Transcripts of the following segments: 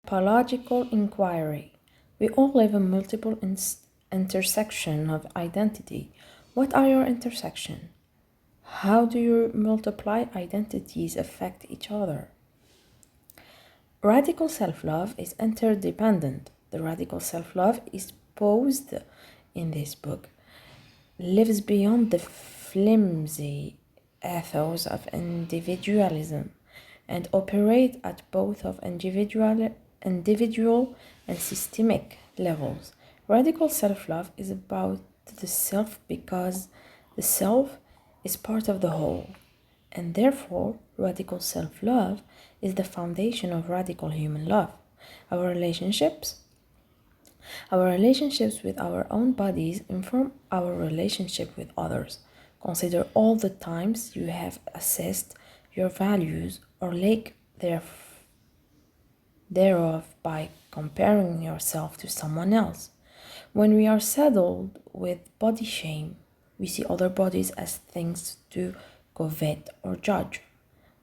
Anthropological inquiry. We all live in multiple intersection of identity. What are your intersection? How do your multiply identities affect each other? Radical self-love is interdependent. The radical self-love is posed in this book lives beyond the flimsy ethos of individualism and operate at both of individual and systemic levels. Radical self-love is about the self because the self is part of the whole, and therefore radical self-love is the foundation of radical human love. Our relationships with our own bodies inform our relationship with others. Consider all the times you have assessed your values or lack thereof by comparing yourself to someone else. When we are saddled with body shame, we see other bodies as things to covet or judge.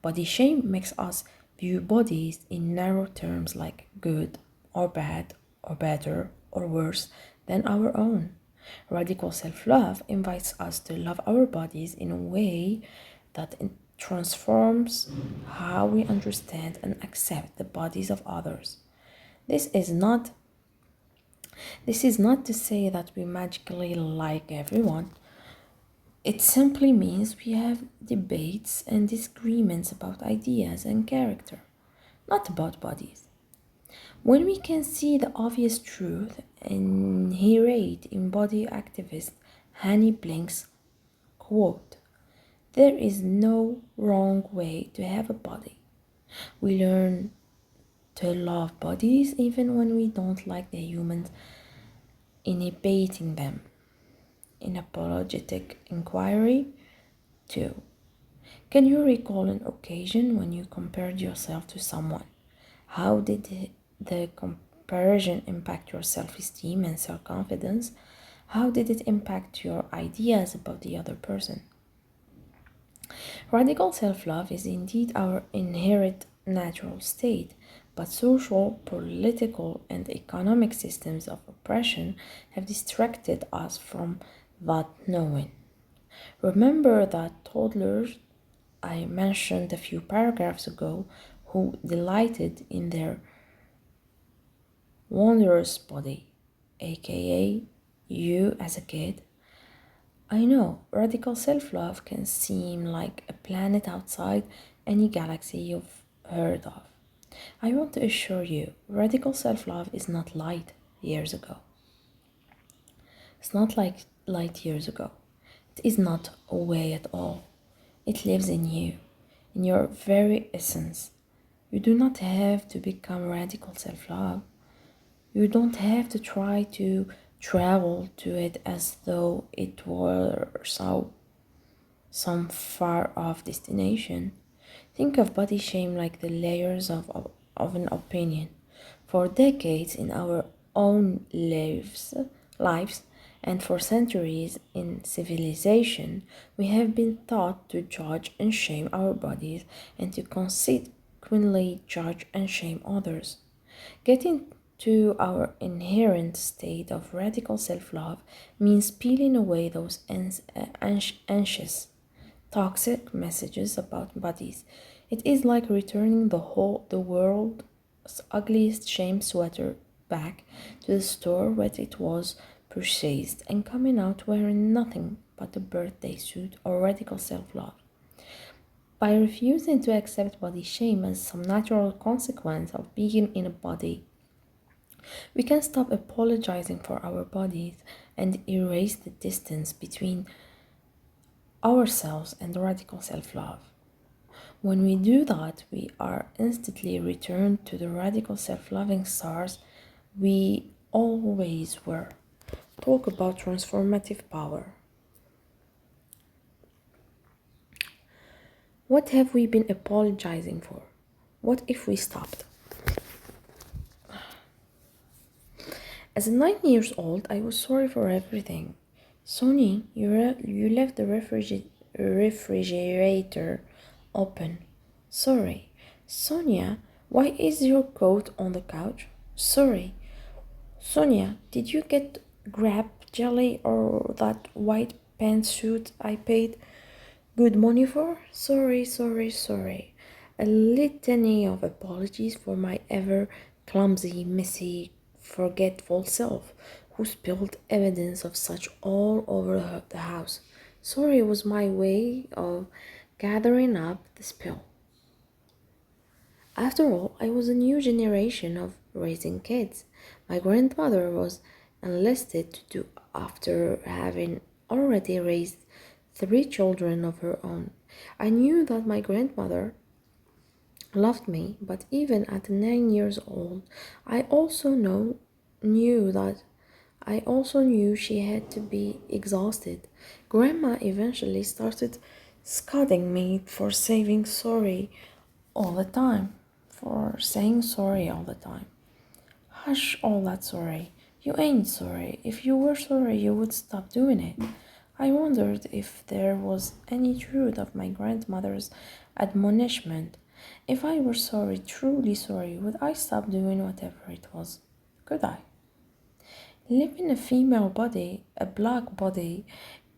Body shame makes us view bodies in narrow terms like good or bad or better or worse than our own. Radical self-love invites us to love our bodies in a way that transforms how we understand and accept the bodies of others. This is not to say that we magically like everyone. It simply means we have debates and disagreements about ideas and character, not about bodies. When we can see the obvious truth inherent in body activist Hanny Blink's quote, "There is no wrong way to have a body." We learn to love bodies even when we don't like the humans inhabiting them. In apologetic inquiry 2. Can you recall an occasion when you compared yourself to someone? How did the comparison impact your self-esteem and self-confidence? How did it impact your ideas about the other person? Radical self-love is indeed our inherent natural state, but social, political, and economic systems of oppression have distracted us from that knowing. Remember that toddlers I mentioned a few paragraphs ago who delighted in their wondrous body, aka you as a kid? I know radical self-love can seem like a planet outside any galaxy you've heard of. I want to assure you, radical self-love is not light years ago. It's not like light years ago. It is not away at all. It lives in you, in your very essence. You do not have to become radical self-love. You don't have to try to travel to it as though it were some far-off destination. Think of body shame like the layers of an opinion. For decades in our own lives, and for centuries in civilization, we have been taught to judge and shame our bodies and to consequently judge and shame others. Getting to our inherent state of radical self-love means peeling away those anxious, toxic messages about bodies. It is like returning the world's ugliest shame sweater back to the store where it was purchased and coming out wearing nothing but a birthday suit or radical self-love. By refusing to accept body shame as some natural consequence of being in a body, we can stop apologizing for our bodies and erase the distance between ourselves and radical self-love. When we do that, we are instantly returned to the radical self-loving stars we always were. Talk about transformative power. What have we been apologizing for? What if we stopped? As 9 years old, I was sorry for everything. Sonia, you left the refrigerator open. Sorry. Sonia, Why is your coat on the couch? Sorry. Sonia, did you get grape jelly or that white pantsuit I paid good money for? Sorry, sorry, sorry. A litany of apologies for my ever clumsy, messy, forgetful self, who spilled evidence of such all over the house. Sorry was my way of gathering up the spill. After all, I was a new generation of raising kids. My grandmother was enlisted to do after having already raised three children of her own. I knew that my grandmother loved me, but even at 9 years old, I also knew that I also knew she had to be exhausted. Grandma eventually started scolding me for saying sorry all the time, for saying sorry all the time. Hush all that sorry. You ain't sorry. If you were sorry, you would stop doing it. I wondered if there was any truth of my grandmother's admonishment. If I were sorry, truly sorry, would I stop doing whatever it was? Could I? Living a female body, a black body,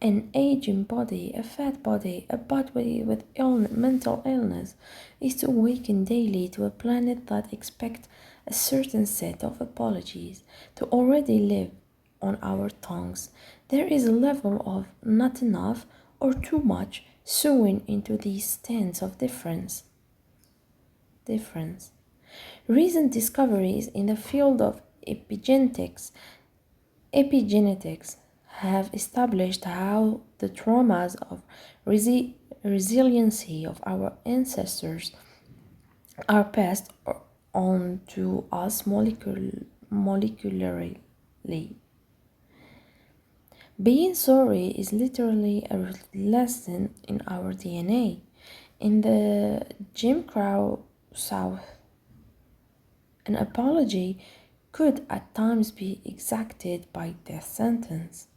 an aging body, a fat body, a body with mental illness, is to awaken daily to a planet that expects a certain set of apologies to already live on our tongues. There is a level of not enough or too much sewing into these stands of difference. Recent discoveries in the field of epigenetics have established how the traumas of resiliency of our ancestors are passed on to us molecularly. Being sorry is literally a lesson in our DNA. In the Jim Crow South, an apology could at times be exacted by death sentence.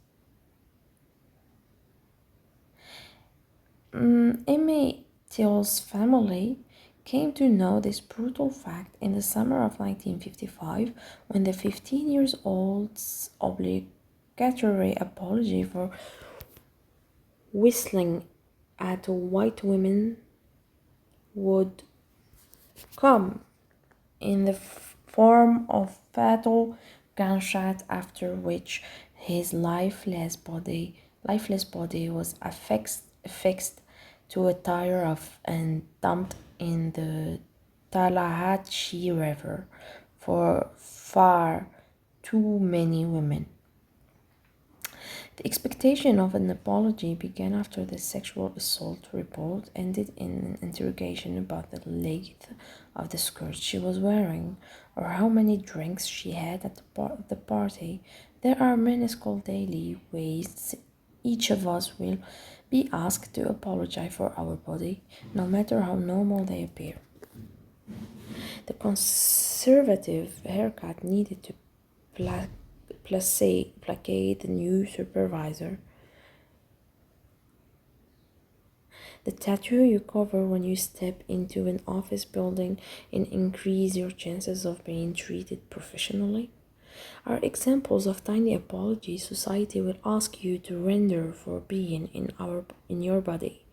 Emmett Till's family came to know this brutal fact in the summer of 1955 when the 15 years old's obligatory apology for whistling at white women would come in the form of fatal gunshot, after which his lifeless body was affixed to a tire of and dumped in the Tallahatchie River for far too many women. The expectation of an apology began after the sexual assault report ended in an interrogation about the length of the skirt she was wearing or how many drinks she had at the party. There are minuscule daily ways each of us will be asked to apologize for our body, no matter how normal they appear. The conservative haircut needed to placate the new supervisor. The tattoo you cover when you step into an office building and increase your chances of being treated professionally are examples of tiny apologies society will ask you to render for being in your body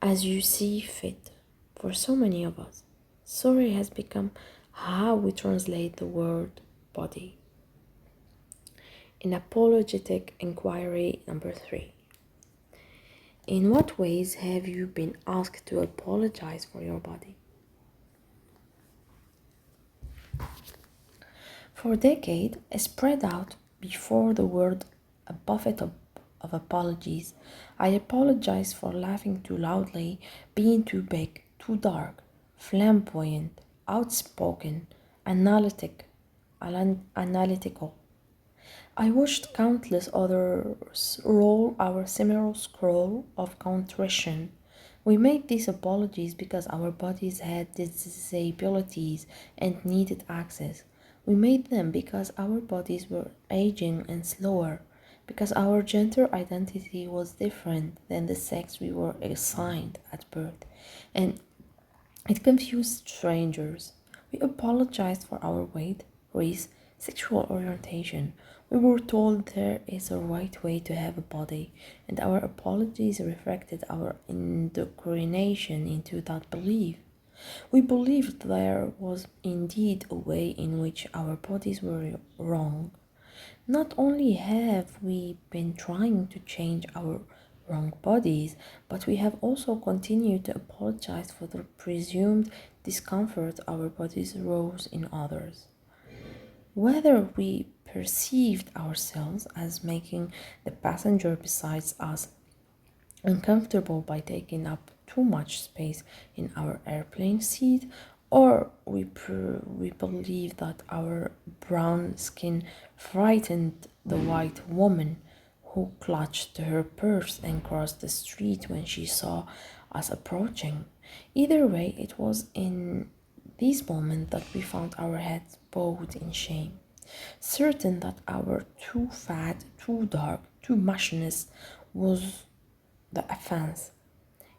as you see fit. For so many of us, sorry has become how we translate the word body. In apologetic inquiry number 3. In what ways have you been asked to apologize for your body? For a decade, I spread out before the word a buffet of apologies. I apologize for laughing too loudly, being too big, too dark, flamboyant, outspoken, analytical. I watched countless others roll our similar scroll of contrition. We made these apologies because our bodies had disabilities and needed access. We made them because our bodies were aging and slower, because our gender identity was different than the sex we were assigned at birth, and it confused strangers. We apologized for our weight, race, sexual orientation. We were told there is a right way to have a body, and our apologies reflected our indoctrination into that belief. We believed there was indeed a way in which our bodies were wrong. Not only have we been trying to change our wrong bodies, but we have also continued to apologize for the presumed discomfort our bodies rose in others. Whether we perceived ourselves as making the passenger beside us uncomfortable by taking up too much space in our airplane seat, or we believe that our brown skin frightened the white woman who clutched her purse and crossed the street when she saw us approaching. Either way, it was in these moments that we found our heads bowed in shame, certain that our too fat, too dark, too mushiness was the offense.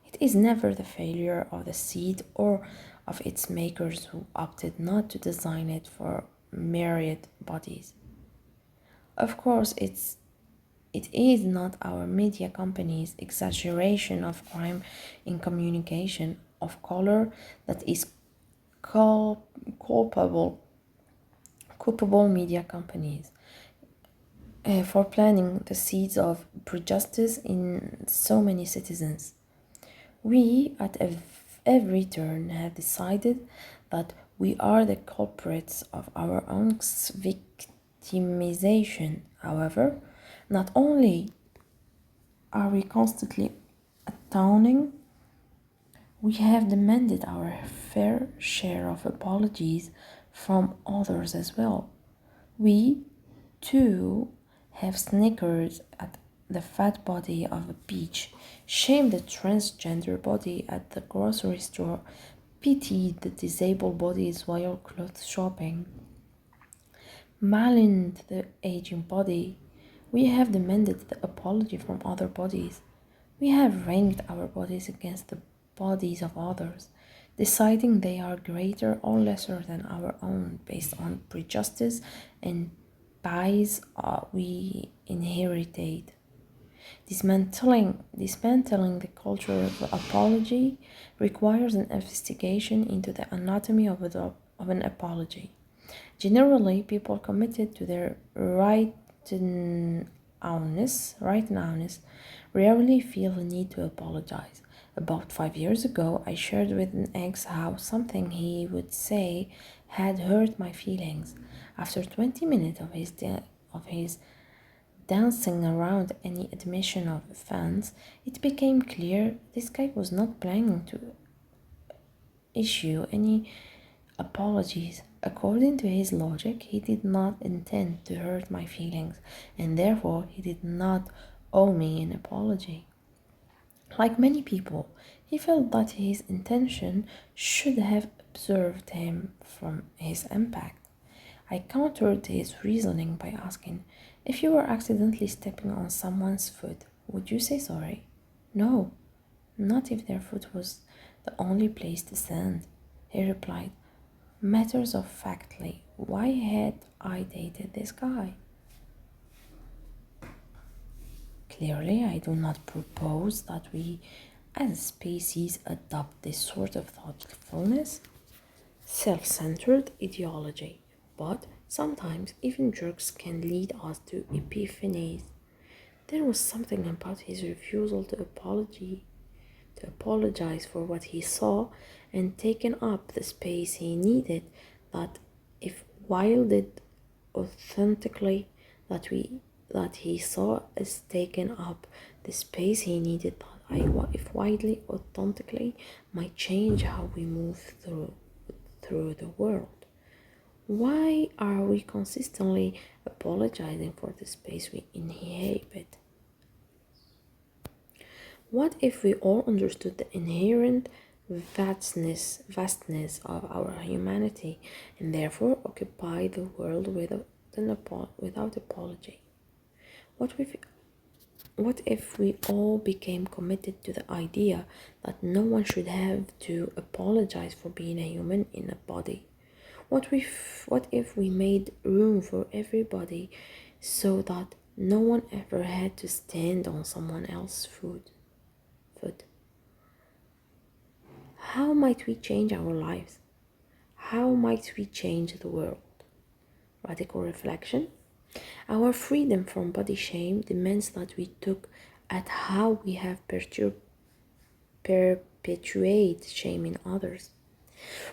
It is never the failure of the seed or of its makers who opted not to design it for myriad bodies. Of course, it is not our media companies' exaggeration of crime in communication of color that is culpable media companies for planting the seeds of prejudice in so many citizens. We, at every turn, have decided that we are the culprits of our own victimization. However, not only are we constantly atoning, we have demanded our fair share of apologies from others as well. We, too, have snickered at the fat body of a peach, shamed the transgender body at the grocery store, pitied the disabled bodies while clothes shopping, maligned the aging body. We have demanded the apology from other bodies. We have ranked our bodies against the bodies of others, deciding they are greater or lesser than our own based on prejudice and bias we inherited. Dismantling the culture of apology requires an investigation into the anatomy of an apology. Generally, people committed to their right nowness rarely feel the need to apologize. About 5 years ago, I shared with an ex how something he would say had hurt my feelings. After 20 minutes of his dancing around any admission of offense, it became clear this guy was not planning to issue any apologies. According to his logic, he did not intend to hurt my feelings, and therefore he did not owe me an apology. Like many people, he felt that his intention should have preserved him from his impact. I countered his reasoning by asking, if you were accidentally stepping on someone's foot, would you say sorry? No, not if their foot was the only place to stand. He replied, matters of factly, why had I dated this guy? Clearly, I do not propose that we as a species adopt this sort of thoughtfulness, self-centered ideology, but sometimes even jerks can lead us to epiphanies. There was something about his refusal to apologize for what he saw and taken up the space he needed that if wielded authentically that he saw as taken up the space he needed that if widely authentically might change how we move through the world. Why are we consistently apologizing for the space we inhabit? What if we all understood the inherent vastness of our humanity and therefore occupy the world without apology? What if we all became committed to the idea that no one should have to apologize for being a human in a body? What if we made room for everybody so that no one ever had to stand on someone else's foot? How might we change our lives? How might we change the world? Radical reflection. Our freedom from body shame demands that we look at how we have perpetuate shame in others.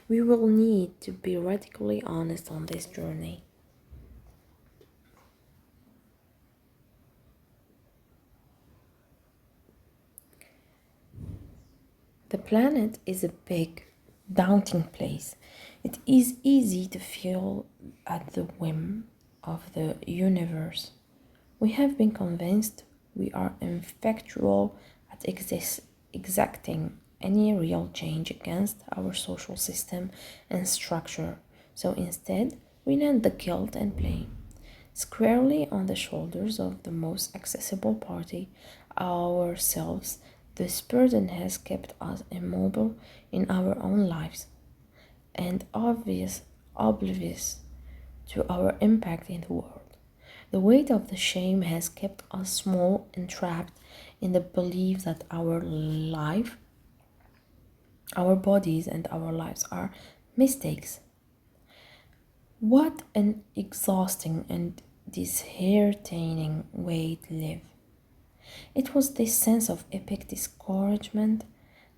We will need to be radically honest on this journey. The planet is a big, daunting place. It is easy to feel at the whim of the universe. We have been convinced we are ineffectual at exacting any real change against our social system and structure. So instead, we land the guilt and blame squarely on the shoulders of the most accessible party, ourselves. This burden has kept us immobile in our own lives and oblivious to our impact in the world. The weight of the shame has kept us small and trapped in the belief that our bodies and our lives are mistakes. What an exhausting and disheartening way to live. It was this sense of epic discouragement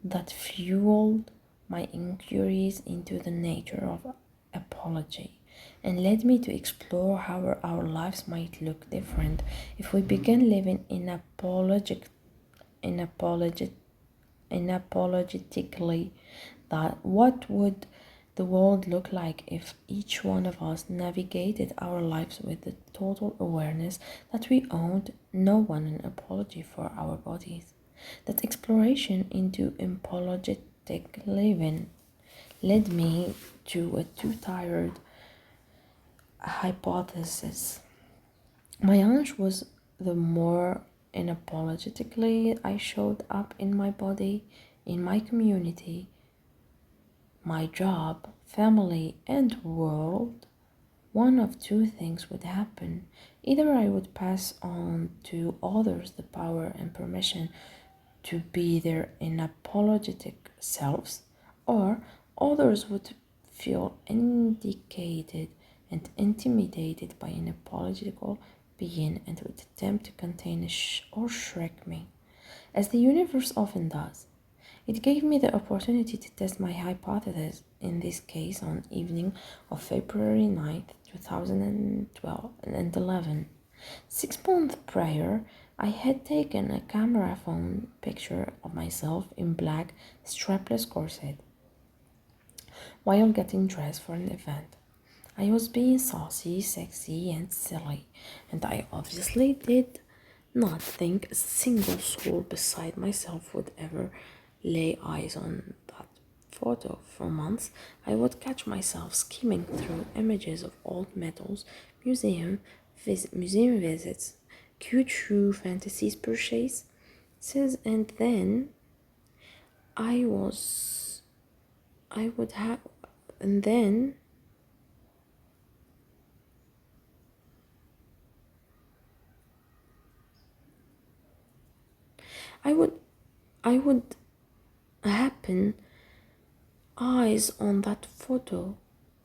that fueled my inquiries into the nature of apology and led me to explore how our lives might look different if we began living in apologetically. That what would the world look like if each one of us navigated our lives with the total awareness that we owed no one an apology for our bodies? That exploration into apologetic living led me to a too tired hypothesis. My hunch was the more unapologetically I showed up in my body, in my community, my job, family, and world, one of two things would happen. Either I would pass on to others the power and permission to be their unapologetic selves, or others would feel indicated and intimidated by an apologetical being and would attempt to contain or shrink me, as the universe often does. It gave me the opportunity to test my hypothesis, in this case on evening of February 9th, 2012 and 11. 6 months prior, I had taken a camera phone picture of myself in black strapless corset while getting dressed for an event. I was being saucy, sexy, and silly, and I obviously did not think a single soul beside myself would ever lay eyes on that photo. For months, I would catch myself skimming through images of old medals, museum visits, cute shoe fantasies purchases, and then I was, I would have, and then I would, I would happen eyes on that photo.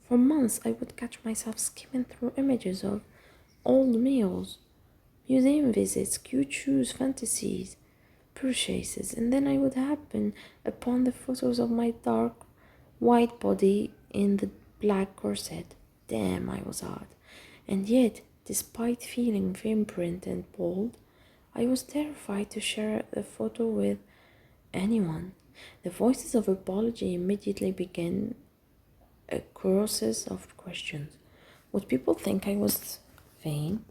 For months, I would catch myself skimming through images of old meals, museum visits, cute shoes, fantasies, purchases, and then I would happen upon the photos of my dark white body in the black corset. Damn, I was odd. And yet, despite feeling vibrant and bold, I was terrified to share the photo with anyone. The voices of apology immediately began a chorus of questions. Would people think I was vain?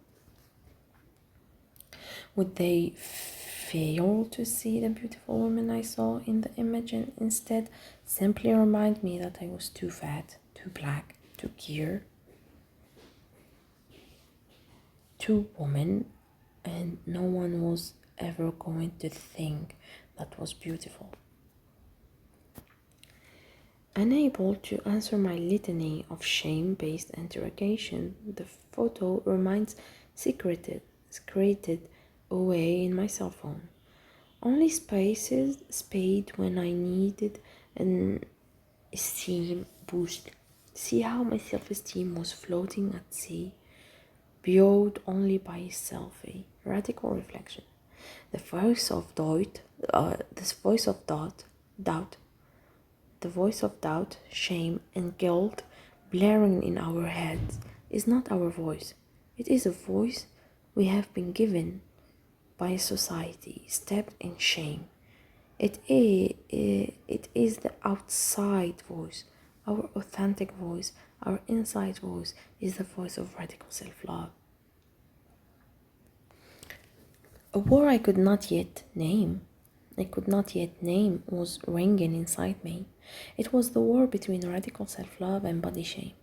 Would they fail to see the beautiful woman I saw in the image and instead simply remind me that I was too fat, too black, too gear, too woman, and no one was ever going to think that was beautiful? Unable to answer my litany of shame-based interrogation, the photo remains secreted away in my cell phone. Only spaces spade when I needed an esteem boost. See how my self-esteem was floating at sea, buoyed only by a selfie. Radical reflection. The voice of doubt, the voice of doubt, shame, and guilt blaring in our heads is not our voice. It is a voice we have been given by a society steeped in shame. It is the outside voice. Our authentic voice, our inside voice, is the voice of radical self-love. A war I could not yet name was ringing inside me. It was the war between radical self-love and body shame.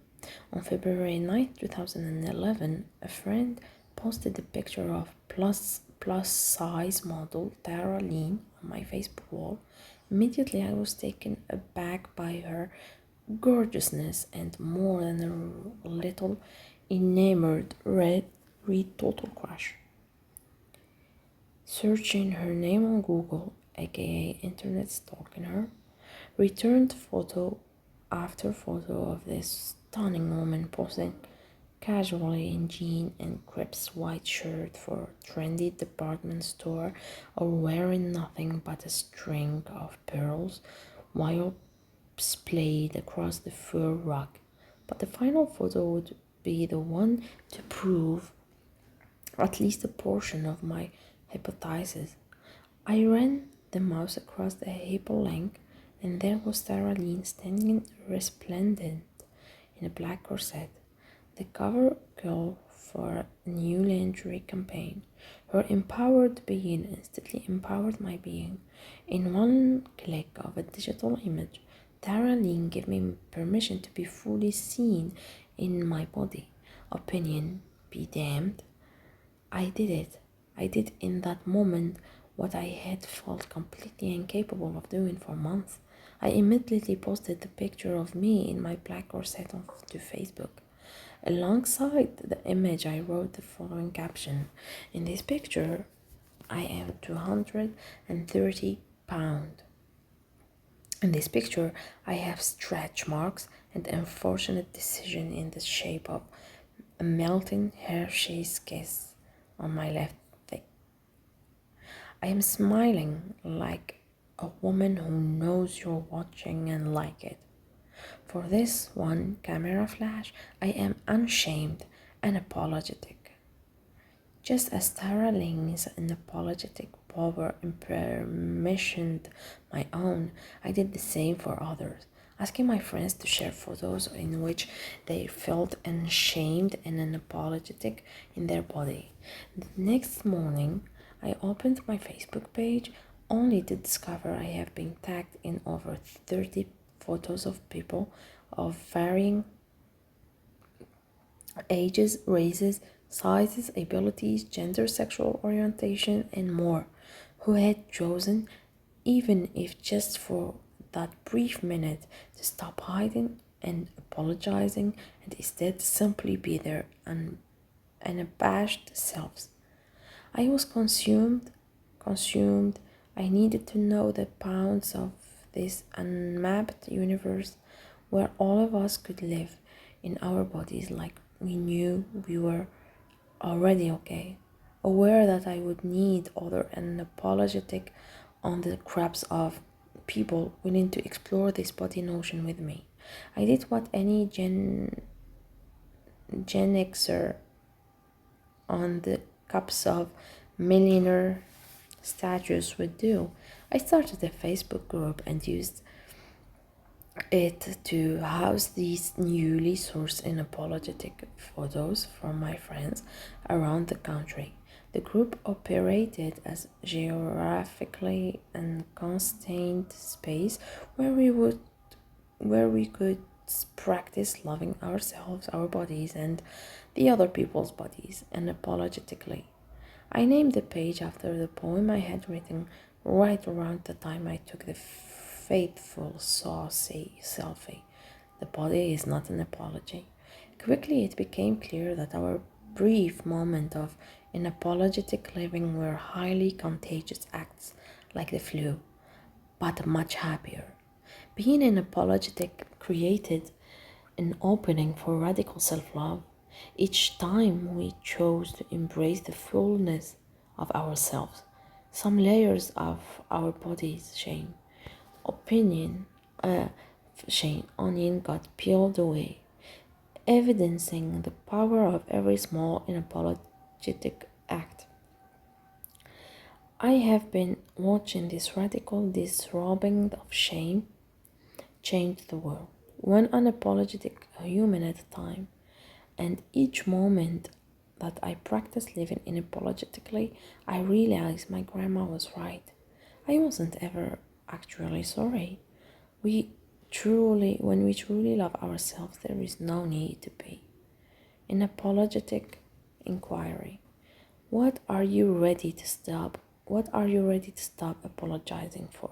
On February 9th, 2011, a friend posted a picture of plus size model Tara Lean on my Facebook wall. Immediately I was taken aback by her gorgeousness and more than a little enamored read total crush. Searching her name on Google, aka internet stalking her, returned photo after photo of this stunning woman posing casually in jean and crisp white shirt for a trendy department store, or wearing nothing but a string of pearls while splayed across the fur rug. But the final photo would be the one to prove at least a portion of my hypothesis. I ran the mouse across the hyperlink, and there was Sarah Lean standing resplendent in a black corset, the cover girl for a new lingerie campaign. Her empowered being instantly empowered my being. In one click of a digital image, Tara Lean gave me permission to be fully seen in my body. Opinion be damned. I did it. I did in that moment what I had felt completely incapable of doing for months. I immediately posted the picture of me in my black corset onto Facebook. Alongside the image, I wrote the following caption. In this picture, I am 230 pounds. In this picture, I have stretch marks and unfortunate decision in the shape of a melting Hershey's kiss on my left thigh. I am smiling like a woman who knows you're watching and like it. For this one camera flash, I am unshamed and apologetic. Just as Tara Ling's unapologetic power permissioned my own, I did the same for others, asking my friends to share photos in which they felt unashamed and unapologetic in their body. The next morning, I opened my Facebook page only to discover I have been tagged in over 30 photos of people of varying ages, races, sizes, abilities, gender, sexual orientation, and more, who had chosen, even if just for that brief minute, to stop hiding and apologizing and instead simply be their unabashed selves. I was consumed. I needed to know the pounds of this unmapped universe where all of us could live in our bodies like we knew we were already okay, aware that I would need other unapologetic on the crabs of people willing to explore this body notion with me. I did what any Gen Xer on the cups of millionaire statues would do. I started a Facebook group and used it to house these newly sourced and apologetic photos from my friends around the country. The group operated as geographically unconstrained space where we could practice loving ourselves, our bodies, and the other people's bodies unapologetically. I named the page after the poem I had written right around the time I took the faithful, saucy selfie. The body is not an apology. Quickly, it became clear that our brief moment of unapologetic living were highly contagious acts like the flu, but much happier. Being unapologetic created an opening for radical self love. Each time we chose to embrace the fullness of ourselves, some layers of our body's opinion, uh, onion got peeled away, evidencing the power of every small unapologetic act. I have been watching this radical disrobing of shame change the world, one unapologetic human at a time. And each moment that I practiced living unapologetically, I realized my grandma was right. I wasn't ever actually sorry. When we truly love ourselves, there is no need to be. An apologetic inquiry. What are you ready to stop? What are you ready to stop apologizing for?